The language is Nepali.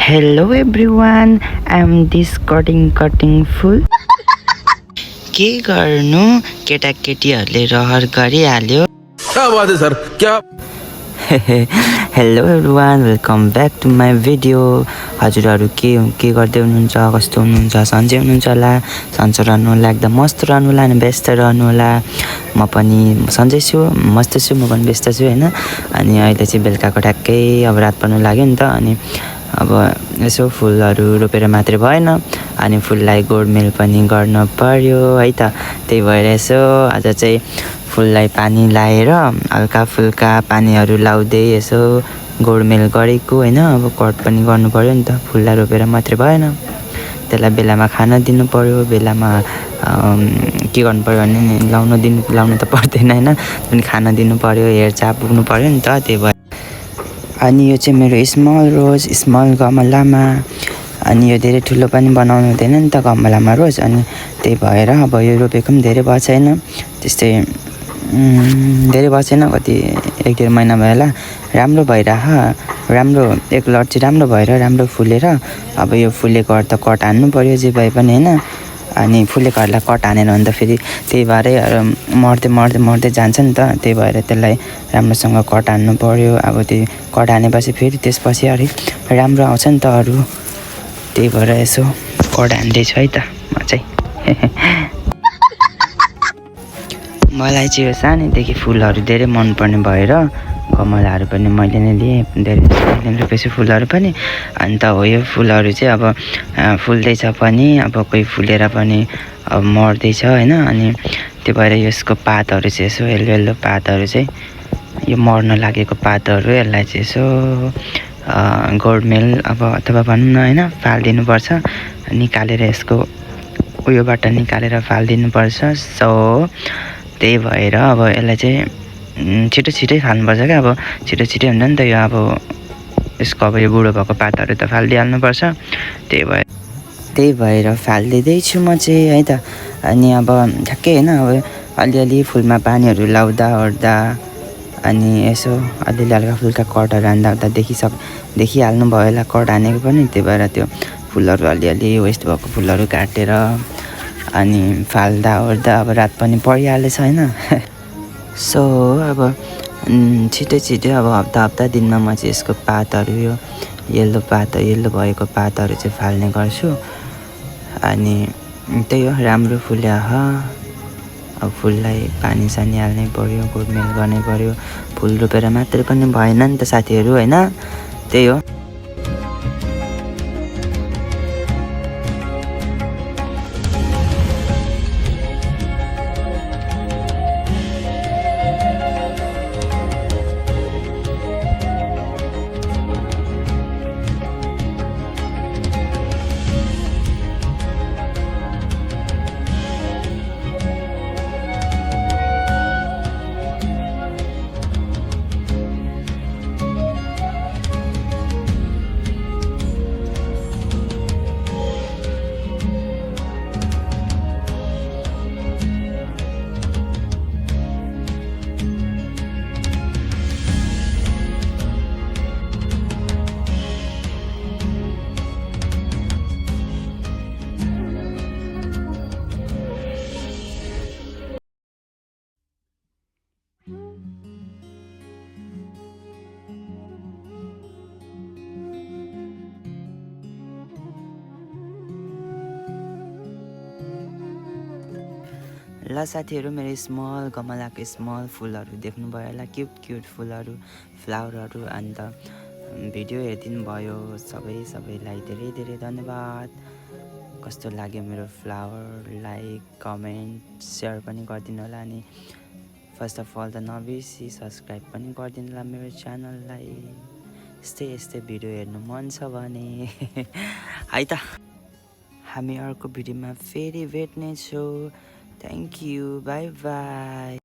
Hello everyone, I'm this cutting full. के गर्नु केटाकेटीहरूले रहर गरिहाल्यो। क्या बात है सर क्या hello everyone, welcome back to my video. हजुरहरू के गर्दै हुनुहुन्छ, कस्तो हुनुहुन्छ, सन्चै हुनुहुन्छ होला। सन्चै रहनु होला, एकदम मस्त रहनु होला अनि व्यस्त रहनु होला। म पनि सन्चै छु, मस्त छु, म पनि व्यस्त छु होइन। अनि अहिले चाहिँ बेलुकाको ठ्याक्कै अब रात पर्नु लाग्यो नि त। अनि अब यसो फुलहरू रोपेर मात्रै भएन, अनि फुललाई गोडमेल पनि गर्न पर्यो है त। त्यही भएर यसो आज चाहिँ फुललाई पानी लाएर हल्का फुल्का पानीहरू लाउँदै यसो गोडमेल गरेको होइन। अब कट पनि गर्नु पर्यो नि त, फुललाई रोपेर मात्रै भएन, त्यसलाई बेलामा खाना दिनु पर्यो, बेलामा के गर्नु पर्यो भने लाउनु त पर्दैन होइन, पनि खाना दिनु पर्यो, हेरचाह पुग्नु पर्यो नि त। त्यही भएर अनि यो चाहिँ मेरो स्मल गमलामा, अनि यो धेरै ठुलो पनि बनाउनु हुँदैन नि त गमलामा रोज। अनि त्यही भएर अब यो रोपेको पनि धेरै भएको छैन, त्यस्तै धेरै भएको छैन, कति 1-1.5 महिना भयो होला। राम्रो राम्रो एक लट चाहिँ राम्रो भएर राम्रो फुलेर अब यो फुलेकोहरू त कट हान्नु पर्यो जे भए पनि होइन। अनि फुलेकोहरूलाई कट हानेन भने त फेरि त्यही भएरै मर्दै जान्छ नि त। त्यही भएर त्यसलाई राम्रोसँग कट हान्नु पर्यो। अब त्यो कट हानेपछि फेरि त्यसपछि अलिक राम्रो आउँछ नि त अरू। त्यही भएर यसो कट हान्दैछु है त म चाहिँ। मलाई चाहिँ यो सानैदेखि फुलहरू धेरै मनपर्ने भएर गमलाहरू पनि मैले नै लिएँ, धेरै रोपेछु फुलहरू पनि। अन्त हो यो फुलहरू चाहिँ अब फुल्दैछ पनि, अब कोही फुलेर पनि अब मर्दैछ होइन। अनि त्यो भएर यसको पातहरू चाहिँ यसो येल्लो पातहरू चाहिँ यो मर्न लागेको पातहरू, यसलाई चाहिँ यसो गोडमेल अब अथवा भनौँ न होइन फालिदिनुपर्छ, निकालेर यसको उयोबाट निकालेर फालिदिनुपर्छ। सो त्यही भएर अब यसलाई चाहिँ छिटै फाल्नुपर्छ क्या। अब छिटै हुन्छ नि त यो, अब यसको अब यो बुढो भएको पातहरू त फालिदिइहाल्नुपर्छ। त्यही भएर फालिदिँदैछु म चाहिँ है त। अनि अब ठ्याक्कै होइन, अब अलिअलि फुलमा पानीहरू लाउँदा ओर्दा अनि यसो अलिअलि हल्का फुल्का कटहरू हान्दा देखिहाल्नु भयो होला कट हानेको पनि। त्यही भएर त्यो फुलहरू अलिअलि वेस्ट भएको फुलहरू काटेर अनि फाल्दा ओर्दा अब रात पनि परिहालेछ होइन। सो अब छिटै अब हप्ता दिनमा म चाहिँ यसको पातहरू, यो येल्लो भएको पातहरू चाहिँ फाल्ने गर्छु। अनि त्यही हो, राम्रो फुल्या अब फुललाई पानी सानी हाल्नै पर्यो, गोडमेल गर्नै पर्यो। फुल रोपेर मात्रै पनि भएन नि त साथीहरू होइन। त्यही हो। ल साथीहरू, मेरो स्मल गमलाको स्मल फुलहरू देख्नुभयो होला, क्युट फुलहरू, फ्लावरहरू। अन्त भिडियो हेरिदिनु भयो सबैलाई धेरै धन्यवाद। कस्तो लाग्यो मेरो फ्लावर, लाइक कमेन्ट सेयर पनि गरिदिनु होला। अनि फर्स्ट अफ अल त नबिर्सी सब्सक्राइब पनि गरिदिनु होला मेरो च्यानललाई। यस्तै भिडियो हेर्नु मन छ भने है त। हामी अर्को भिडियोमा फेरि भेट्नेछौँ। Thank you, bye by.